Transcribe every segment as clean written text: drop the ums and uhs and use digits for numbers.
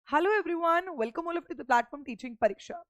Hello everyone, welcome all of to the platform teaching Pariksha.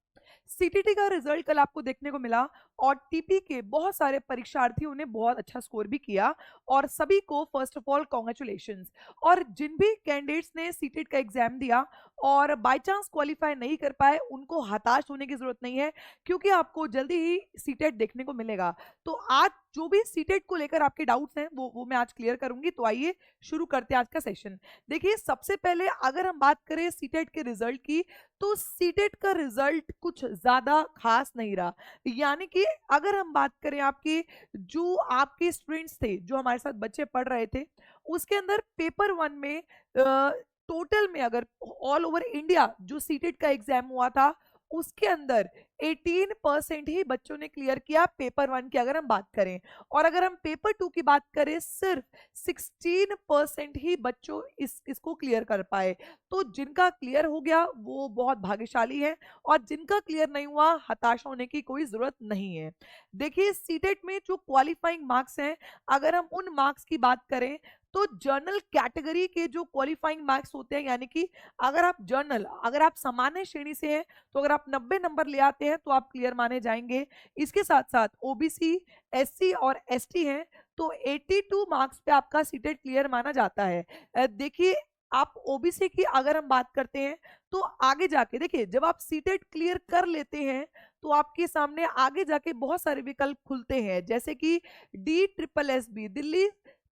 CTT का result कल आपको देखने को मिला और टीपी के बहुत सारे परीक्षार्थियों ने बहुत अच्छा स्कोर भी किया और सभी को फर्स्ट ऑफ ऑल कॉन्ग्रेचुलेशंस। और जिन भी कैंडिडेट्स ने सीटेट का एग्जाम दिया और बाय चांस क्वालिफाई नहीं कर पाए उनको हताश होने की जरूरत नहीं है, क्योंकि आपको जल्दी ही सीटेट देखने को मिलेगा। तो आज जो भी सीटेट को लेकर आपके डाउट्स हैं वो मैं आज क्लियर करूंगी। तो आइए शुरू करते हैं आज का सेशन। देखिए, सबसे पहले अगर हम बात करें सीटेट के रिजल्ट की, तो सीटेट का रिजल्ट कुछ ज्यादा खास नहीं रहा। यानी कि अगर हम बात करें आपके जो आपके स्टूडेंट्स थे, जो हमारे साथ बच्चे पढ़ रहे थे, उसके अंदर पेपर वन में टोटल में अगर ऑल ओवर इंडिया जो सीटेट का एग्जाम हुआ था उसके अंदर 18% ही बच्चों ने क्लियर किया पेपर वन की अगर हम बात करें। और अगर हम पेपर टू की बात करें, सिर्फ 16% ही बच्चों इसको क्लियर कर पाए। तो जिनका क्लियर हो गया वो बहुत भाग्यशाली है, और जिनका क्लियर नहीं हुआ हताश होने की कोई जरूरत नहीं है। देखिए, सीटेट में जो क्वालिफाइंग मार्क्स हैं, अगर हम उन मार्क्स की बात करें तो जर्नल कैटेगरी के जो क्वालिफाइंग मार्क्स होते हैं, यानी कि अगर आप सामान्य श्रेणी से हैं तो अगर आप 90 नंबर ले आते हैं तो आप क्लियर माने जाएंगे। इसके साथ साथ ओबीसी, एससी और एसटी हैं तो 82 मार्क्स पे आपका सीटेट क्लियर माना जाता है। देखिए, आप ओबीसी की अगर हम बात करते हैं तो आगे जाके देखिए, जब आप सीटेट क्लियर कर लेते हैं तो आपके सामने आगे जाके बहुत सारे विकल्प खुलते हैं, जैसे कि D triple S B, Delhi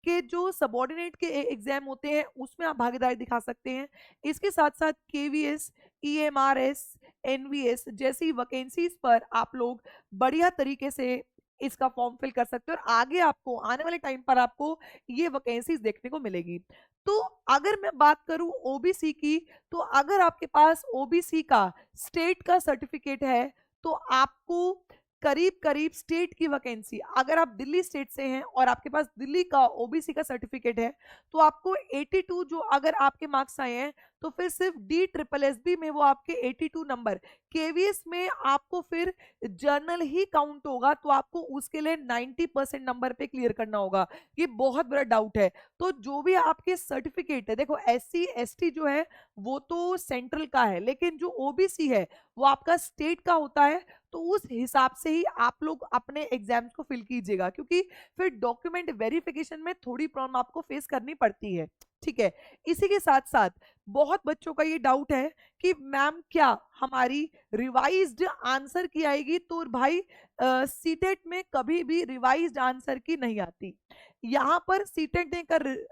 के जो सबॉर्डिनेट के एग्जाम होते हैं उसमें आप भागीदारी दिखा सकते हैं। इसके साथ साथ केवीएस, ईएमआरएस, एनवीएस जैसी वैकेंसीज पर आप लोग बढ़िया तरीके से इसका फॉर्म फिल कर सकते हो, और आगे आपको आने वाले टाइम पर आपको ये वैकेंसीज देखने को मिलेगी। तो अगर मैं बात करूं ओबीसी की, तो अगर आपके पास ओबीसी का स्टेट का सर्टिफिकेट है तो आपको करीब करीब स्टेट की वैकेंसी, अगर आप दिल्ली स्टेट से हैं और आपके पास दिल्ली का ओबीसी का सर्टिफिकेट है, तो आपको 82 जो अगर आपके मार्क्स आए हैं तो फिर सिर्फ डी ट्रिपल एस बी में वो आपके 82 नंबर, केवीएस में आपको फिर जर्नल ही काउंट होगा तो आपको उसके लिए 90% नंबर पे क्लियर करना होगा। ये बहुत बड़ा डाउट है। तो जो भी आपके सर्टिफिकेट है, देखो एससी एसटी जो है वो तो सेंट्रल का है, लेकिन जो ओबीसी है वो आपका स्टेट का होता है। तो उस हिसाब से ही आप लोग अपने एग्जाम्स को फिल कीजिएगा, क्योंकि फिर डॉक्यूमेंट वेरिफिकेशन में थोड़ी प्रॉब्लम आपको फेस करनी पड़ती है। ठीक है। इसी के साथ साथ बहुत बच्चों का ये डाउट है कि मैम क्या हमारी रिवाइज्ड आंसर की आएगी, तो भाई सीटेट में कभी भी रिवाइज्ड आंसर की नहीं आती। यहां पर सीटेट ने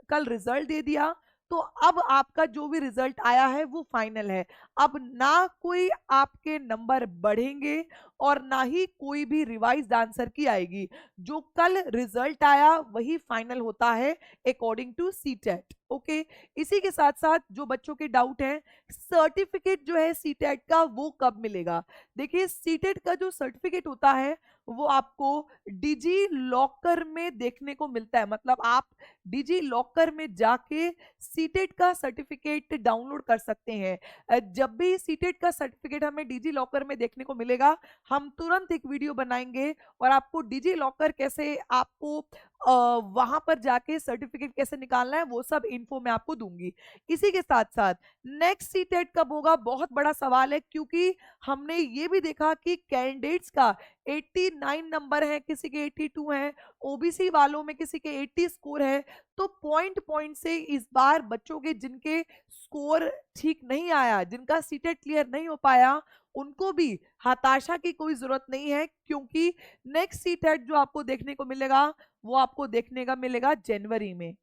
कल रिजल्ट दे दिया, तो अब आपका जो भी रिजल्ट आया है वो फाइनल है। अब ना कोई आपके नंबर बढ़ेंगे और ना ही कोई भी रिवाइज्ड आंसर की आएगी। जो कल रिजल्ट आया वही फाइनल होता है अकॉर्डिंग टू सीटेट। ओके। इसी के साथ साथ जो बच्चों के डाउट है, सर्टिफिकेट जो है सीटेट का वो कब मिलेगा। देखिए, सीटेट का जो सर्टिफिकेट होता है वो आपको डिजी लॉकर में देखने को मिलता है। मतलब आप डिजी लॉकर में जाके सीटेट का सर्टिफिकेट डाउनलोड कर सकते हैं। जब भी सीटेट का सर्टिफिकेट हमें डिजी लॉकर में देखने को मिलेगा, हम तुरंत एक वीडियो बनाएंगे और आपको डिजी लॉकर कैसे, आपको वहां पर जाके सर्टिफिकेट कैसे निकालना है वो सब इन्फो मैं आपको दूंगी। इसी के साथ साथ नेक्स्ट सीटेट कब होगा, बहुत बड़ा सवाल है, क्योंकि हमने ये भी देखा कि कैंडिडेट्स का 89 नंबर है, किसी के 82 है, ओबीसी वालों में किसी के 80 स्कोर है। तो पॉइंट पॉइंट से इस बार बच्चों के जिनके स्कोर ठीक नहीं आया, जिनका सीटेट क्लियर नहीं हो पाया, उनको भी हताशा की कोई जरूरत नहीं है, क्योंकि नेक्स्ट सीटेट जो आपको देखने को मिलेगा वो आपको देखने का मिलेगा जनवरी में।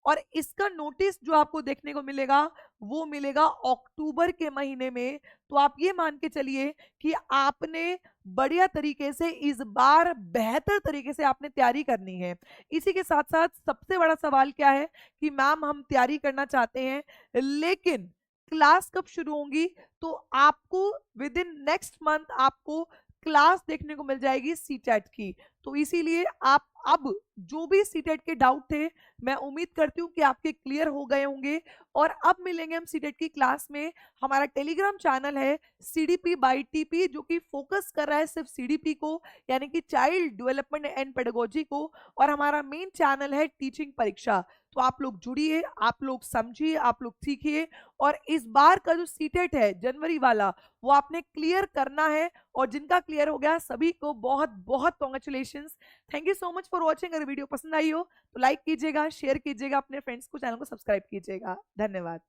और इसका नोटिस जो आपको देखने को मिलेगा वो मिलेगा अक्टूबर के महीने में। तो आप ये मान के चलिए कि आपने बढ़िया तरीके से इस बार बेहतर तरीके से आपने तैयारी करनी है। इसी के साथ साथ सबसे बड़ा सवाल क्या है कि मैम हम तैयारी करना चाहते हैं, लेकिन क्लास कब शुरू होंगी। तो आपको विद इन नेक्स्ट मंथ आपको क्लास देखने को मिल जाएगी सीटेट की। तो इसीलिए आप अब जो भी सीटेट के डाउट थे, मैं उम्मीद करती हूँ कि आपके क्लियर हो गए होंगे। और अब मिलेंगे हम सीटेट की क्लास में। हमारा टेलीग्राम चैनल है सीडीपी बाय टीपी, जो कि फोकस कर रहा है सिर्फ सीडीपी को, यानी कि चाइल्ड डेवलपमेंट एंड पेडागोजी को। और हमारा मेन चैनल है टीचिंग परीक्षा। तो आप लोग जुड़िए, आप लोग समझिए, आप लोग सीखिए और इस बार का जो सीटेट है जनवरी वाला वो आपने क्लियर करना है और जिनका क्लियर हो गया सभी को बहुत बहुत congratulations. Thank you so much for watching. अगर वीडियो पसंद आई हो तो लाइक कीजिएगा, शेयर कीजिएगा अपने फ्रेंड्स को, चैनल को सब्सक्राइब कीजिएगा। धन्यवाद।